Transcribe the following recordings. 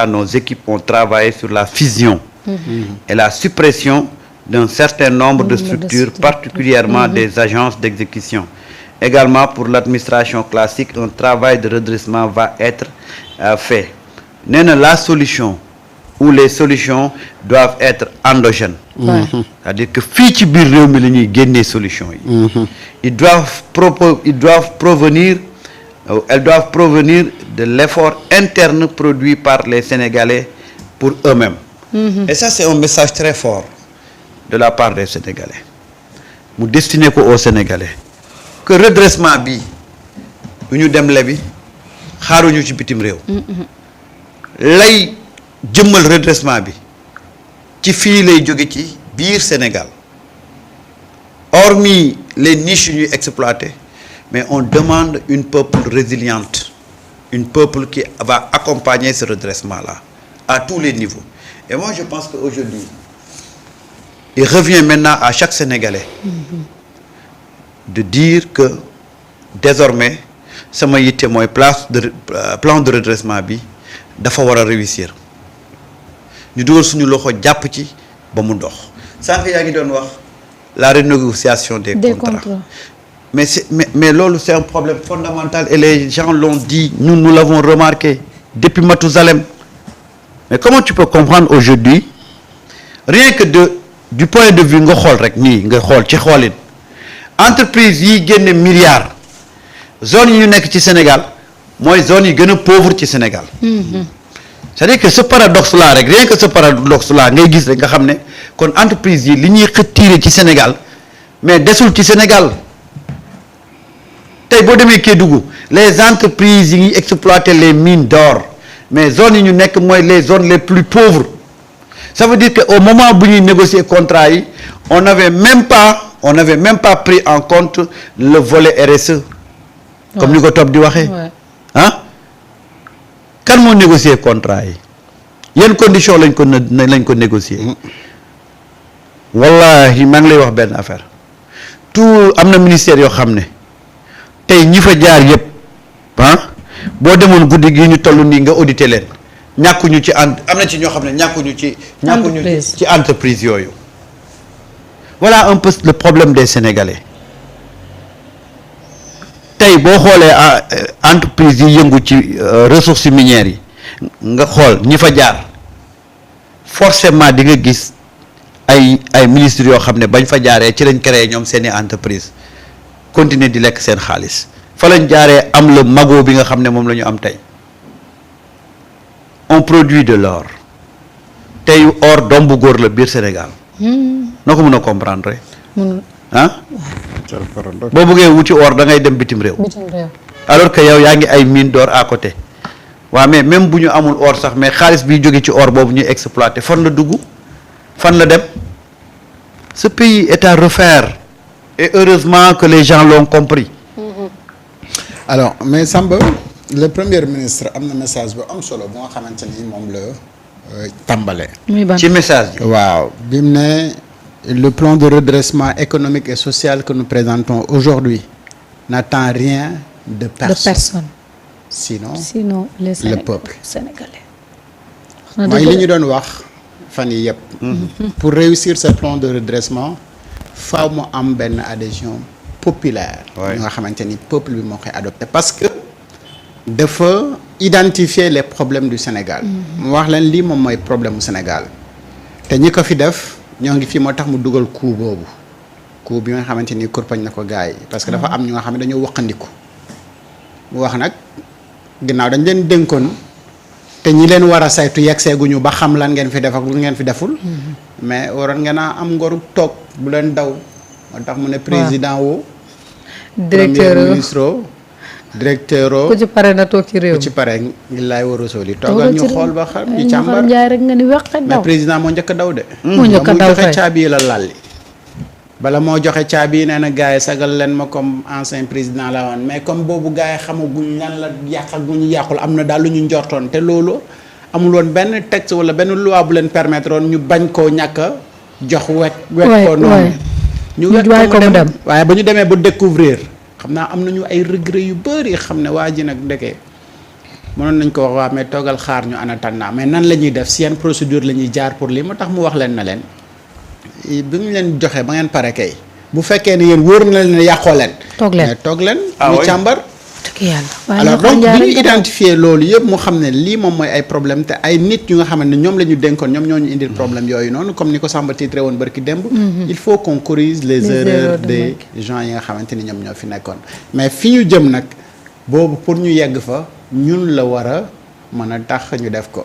nos équipes ont travaillé sur la fusion et la suppression d'un certain nombre de structures, particulièrement des agences d'exécution. Également, pour l'administration classique, un travail de redressement va être fait. Nee na la solution ou les solutions doivent être endogènes. C'est-à-dire que fii ci biir réew mi la ñuy génnee solution yi. Elles doivent provenir de l'effort interne produit par les Sénégalais pour eux-mêmes. Et ça, c'est un message très fort de la part des Sénégalais. Mu destiné ko aux Sénégalais. Que redressement bi du ñu dem lebi xaaruñu ci bitim réew. Lay jëmmal redressement bi ci fii lay jóge ci biir Sénégal. Hormis les niches yu ñuy exploiter, mais on demande une peuple résiliente, une peuple qui va accompagner ce redressement-là à tous les niveaux. Et moi, je pense qu'aujourd'hui, il revient maintenant à chaque Sénégalais de dire que désormais sama yitte mooy plan de redressement bi dafa war a réussir ñu dugal suñu loxo jàpp ci ba mu dox sànq yaa ngi doon wax la renégociation des contrats. Mais loolu c'est un problème fondamental et les gens l'ont dit, nous l'avons remarqué depuis Mathusalem. Mais comment tu peux comprendre aujourd'hui, rien que du point de vue nga xool rek nii nga xool ci xoolin entreprise yi génne milliards zone yi ñu nekk ci Sénégal mooy zone yi gën a pauvre ci Sénégal. C'est-à-dire que ce paradoxe là rek rien que ce paradoxe là ngay gis rek nga xam ne kon entreprise yi li ñuy xëttiire ci Sénégal mais desul ci Sénégal. Tey boo demee Kédougou les entreprises yi ngi exploiter les mines d'or mais zones yi ñu nekk mooy les zones les plus pauvres. Ça veut dire que au moment bu ñuy négocier contrat yi on n'avait même pas pris en compte le volet RSE. Comme ni ko topp di waxee. Ah kan moo négocier contrat yi yan conditions lañ ko négocier. Wallahi maa ngi lay wax benn affaire tout am na ministère yoo xam ne tey ñi fa jaar yëpp boo demoon guddi gi ñu toll nii nga auditer leen ñàkkuñu ci am na ci ñoo xam ne ñàkkuñu ci entreprise yooyu. Voilà un peu le problème des Sénégalais tey boo xoolee entreprise yi yëngu ci ressources minières yi nga xool ñi fa jaar forcément di nga gis ay ministres yoo xam ne bañ fa jaaree ci lañ créé ñoom seeni entreprise continuer di lekk seen xaalis fa lañ jaaree am le magot bi nga xam ne moom la ñu am tey on produit de l'or tey or doom bu góor la biir Sénégal noo ko mën a comprendre boo bëggee wuti or da ngay dem bitim réew alors que yow yaa ngi ay mine d'or à côté waaw mais même bu ñu amul or sax mais xaalis biy jóge ci or boobu ñuy exploiter fan la dugg fan la dem ce pays est à refaire et heureusement que les gens l'ont compris. Alors mais Samba le premier ministre am na message bu am solo bu nga xamante ni moom la tàmbale ci message bi waaw bi mu ne le plan de redressement économique et social que nous présentons aujourd'hui n'attend rien de personne. Sinon le peuple sénégalais. mooy li ñu doon wax fan yi yëpp. Pour réussir ce plan de redressement faaw mu am benn adhésion populaire. ñu nga xamante ni peuple bi moo koy adopté parce que dafa identifier les problèmes du Sénégal. mu wax leen lii moom mooy problème mu Sénégal te ñi ko fi def ñoo ngi fii moo tax mu dugal coup boobu coup bi nga xamante ni kurpañ na ko gars yi parce que dafa am ñu nga xam ne dañoo waqandiku mu wax nag ginnaaw dañ leen dénkoon te ñi leen war a saytu yeggseeguñu ba xam lan ngeen fi def ak lu ngeen fi deful. mais waroon ngeen a am ngoru toog bu leen daw moo tax mu ne président woo. directeur premier ministre directeur ku ci pare na toog ci réew ku ci pare ngi laay war a sóoli toogal ñu xool ba xam ñu càmbar njaay rek nga ni weq daw mais président moo njëkk a daw de. moo njëkk a daw joxe caabi yi la lalli bala moo joxe caabi yi nee na gars yi sagal leen ma comme ancien président la woon mais comme boobu gars yi xamaguñ lan la yàq ak ñu yàqul am na daal lu ñu njortoon te loolu amul woon benn texte wala benn loi bu leen permettre woon ñu bañ koo ñàkk a jox wet ko noonu ñu wet ko mu dem waaye ba ñu demee ba découvrir xam naa am nañu ay regret yu bëri xam ne waa ji nag ndeke mënoon nañ ko wax waa mais toogal xaar ñu en attendant mais nan la ñuy def si yan procédure la ñuy jaar pour lii moo tax mu wax leen na leen bi ñu leen joxee ba ngeen pare kay bu fekkee ne yéen wóor na leen ne yàqoo leen. toog leen mais toog leen. ñu càmbar. alors donc bi ñu identifier loolu yëpp mu xam ne lii moom mooy ay problème te ay nit yu nga xamante ne ñoom la ñu dénkoon ñoom ñoo ñu indil problème yooyu noonu comme ni ko Samba titré woon barki démb. il faut qu'on corrige les erreurs des gens yi nga xamante ni ñoom ñoo fi nekkoon. mais fi ñu jëm nag boobu pour ñu yegg fa ñun la war a mën a tax ñu def ko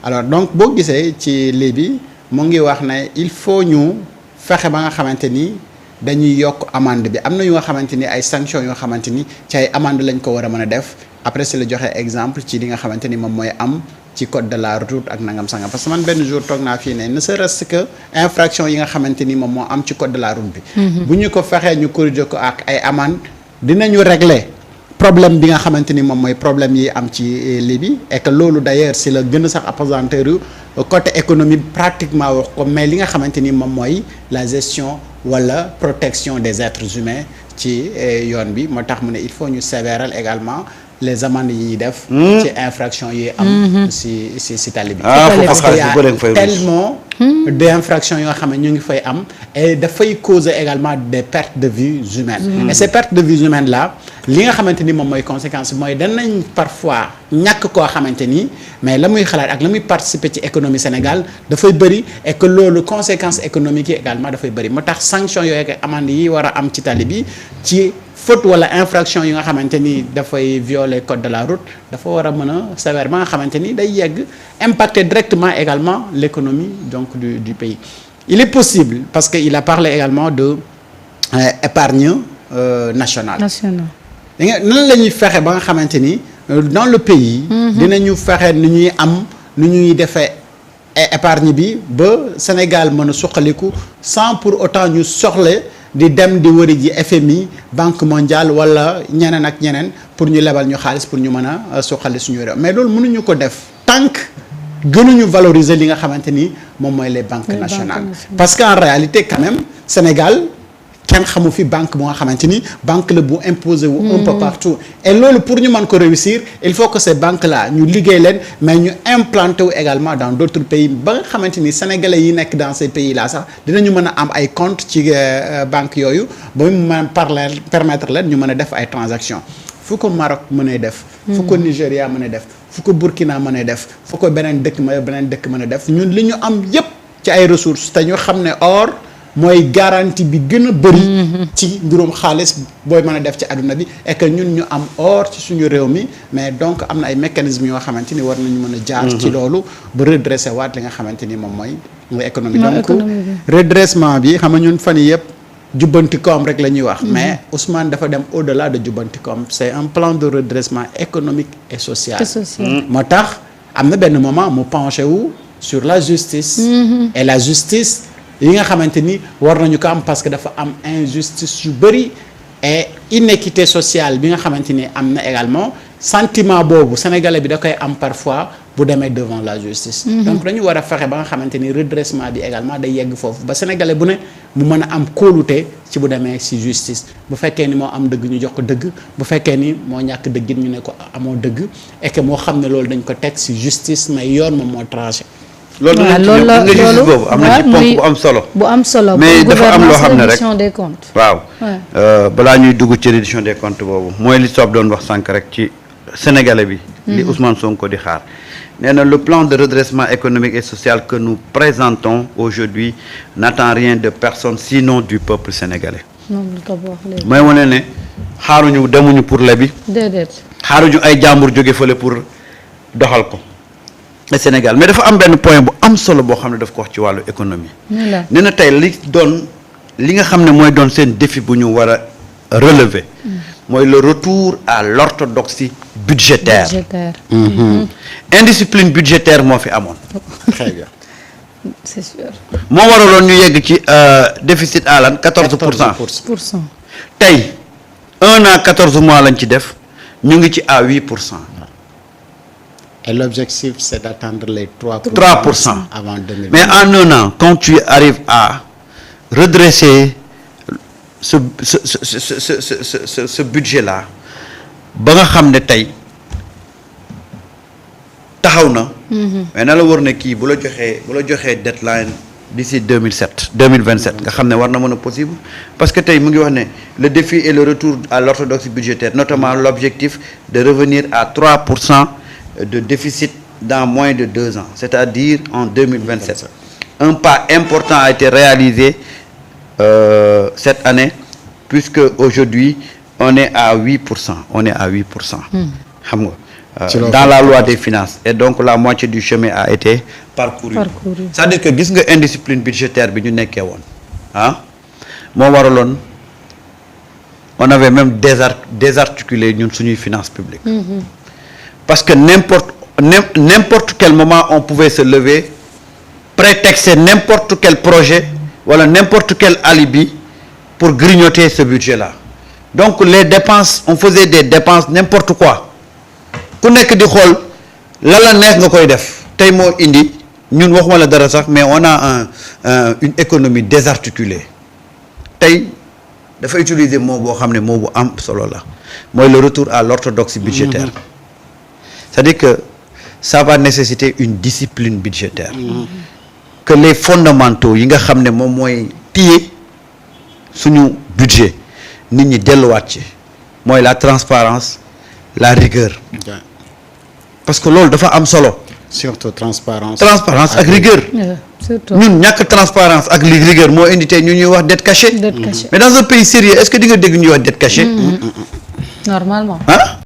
alors donc boo gisee ci lii bi mu ngi wax ne il faut ñu fexe ba nga xamante ni. dañuy yokk amende bi am na yu nga xamante ni ay sanctions yoo xamante ni ci ay amende lañ ko war a mën a def après si la joxe exemple ci li nga xamante ni moom mooy am ci code de la route ak nangam sangam parce que man benn jour toog naa fii ne serait-ce que infraction yi nga xamante ni moom moo am ci code de la route bi. bu ñu ko fexee ñu corriger ko ak ay amende dinañu régler problème bi nga xamante ni moom mooy problème yi am ci lii bi et que loolu d'ailleurs si la gën a sax appesanteur yu côté économie pratiquement wax ko mais li nga xamante ni moom mooy la gestion wala protection des êtres humains ci yoon bi moo tax mu ne il faut ñu sévéral également les amendes yi ñuy def. ci infraction yi am. si tali bi. parce que y a tellement d'infractions yoo xam ne ñu ngi fay am et dafay causer également des pertes de vies humaines. et ces pertes de vies humaines là li nga xamante ni moom mooy conséquence mooy danañ parfois ñàkk koo xamante ni mais la muy xalaat ak la muy participer ci économie Sénégal dafay bëri et que loolu conséquences économiques yi également dafay bëri moo tax sanctions yooyu ak amende yi war a am ci tali bi ci. faute wala infraction yi nga xamante ni dafay violer code de la route dafa war a mën a sévère ba nga xamante ni day yegg impacter directement également l'économie donc du pays. Il est possible parce que il a parlé également de épargne nationale. Nan la ñuy fexe ba nga xamante ni dans le pays. dinañu fexe nu ñuy am nu ñuy defee épargne bi ba Sénégal mën a suqaliku sans pour autant ñu soxla. di dem di wëri ji FMI Banque mondiale wala ñeneen ak ñeneen pour ñu lebal ñu xaalis pour ñu mën a suqali suñu réew mais loolu mënuñu ko def tant que gënuñu valoriser li nga xamante ni moom mooy les banques nationales parce qu'en réalité quand même Sénégal kenn xamu fi banque bu nga xamante ni banque la bu imposé wu un peu partout et loolu pour ñu mën ko réussir il faut que ces banques là ñu liggéey leen mais ñu implanté wu également dans d'autres pays ba nga xamante ni sénégalais yi nekk dans ces pays là sax dinañu mën a am ay compte ci banques yooyu ba mu mën a permettre leen ñu mën a def ay transactions fu ko Maroc mën a def fu ko Nigéria mën a def fu ko Burkina mën a def fu ko beneen dëkk mën a def ñun li ñu am yépp ci ay ressources te ñu xam ne or mooy garantie bi gën a bëri ci mbirum xaalis booy mën a def ci àdduna bi et que ñun ñu am or ci suñu réew mi mais donc am na ay mécanismes yoo xamante ni war nañu mën a jaar ci loolu ba redresser waat li nga xamante ni moom mooy économie donc redressement bi xam nga ñun fan yii yëpp jubbanti koom rek la ñuy wax mais Ousmane dafa dem au-delà de jubbanti koom c'est un plan de redressement économique et social moo tax am na benn moment mu penché wu sur la justice et la justice yi nga xamante ni war nañu ko am parce que dafa am injustice yu bëri et inéquité sociale bi nga xamante ni am na également sentiment boobu sénégalais bi da koy am parfois bu demee devant la justice donc dañu war a fexe ba nga xamante ni redressement bi également day yegg foofu ba sénégalais bu ne mu mën a am kóolute ci bu demee ci justice bu fekkee ni moo am dëgg ñu jox ko dëgg bu fekkee ni moo ñàkk dëggit ñu ne ko amoo dëgg et que moo xam ne loolu dañ ko teg ci justice mais yoon moom moo tranché loolu la justice boobu am na ci ponk bu am solo mais dafa am loo xam ne rek waaw balaa ñuy dugg ci reddition des comptes boobu mooy li soob doon wax sànq rek ci sénégalais bi li Ousmane Sonko di xaar nee na le plan de redressement économique et social que nous présentons aujourd'hui n'attend rien de personne sinon du peuple sénégalais mooy wane ne xaaruñu demuñu pour lebi xaaruñu ay jàmbur jóge fële pour doxal ko Sénégal mais dafa am benn point bu am solo boo xam ne daf ko wax ci wàllu économie nee na tey li nga xam ne mooy doon seen défi bu ñu war a relever mooy le retour à l'orthodoxie budgétaire indiscipline budgétaire moo fi amoon très bien c'est sûr moo waraloon ñu yegg ci déficit à lan 14%. Tey 1 an 14 mois lañ ci def ñu ngi ci à 8%. Et l'objectif, c'est d'atteindre les 3% avant 2020. Mais en 1 an, quand tu arrives à redresser ce budget-là, ba nga xam ne tey taxaw na. mais na la war ne kii bu la joxee deadline d'ici 2027 nga xam ne war na mën a possible parce que tey mu ngi wax ne le défi est le retour à l'orthodoxie budgétaire notamment l'objectif de revenir à 3% de déficit dans moins de 2 ans c'est-à-dire en 2027. Un pas important a été réalisé cette année puisque aujourd'hui on est à 8%. Xam nga. Dans la loi des finances et donc la moitié du chemin a été parcouru. C'est-à-dire que gis nga indiscipline budgétaire bi ñu nekkee woon moo waraloon on avait même désarticulé ñun suñuy finances publiques. Parce que n'importe quel moment on pouvait se lever prétexter n'importe quel projet wala n'importe quel alibi pour grignoter ce budget-là. Donc les dépenses on faisait des dépenses n'importe quoi. ku nekk di xool la neex nga koy def tey moo indi ñun waxuma la dara sax mais on a une économie désarticulée tey dafa utiliser mot boo xam ne moo bu am solo la mooy le retour à l'orthodoxie budgétaire. C'est-à-dire que ça va nécessiter une discipline budgétaire. Que les fondamentaux yi nga xam ne moom mooy téye suñu budget nit ñi delluwaat ci mooy la transparence la rigueur. Parce que loolu dafa am solo. surtout transparence ak rigueur. ñun ñàkk transparence ak rigueur moo indi tey ñu ñuy wax dette cachée. Mais dans un pays sérieux est-ce que di nga dégg ñuy wax dette cachée. Normalement.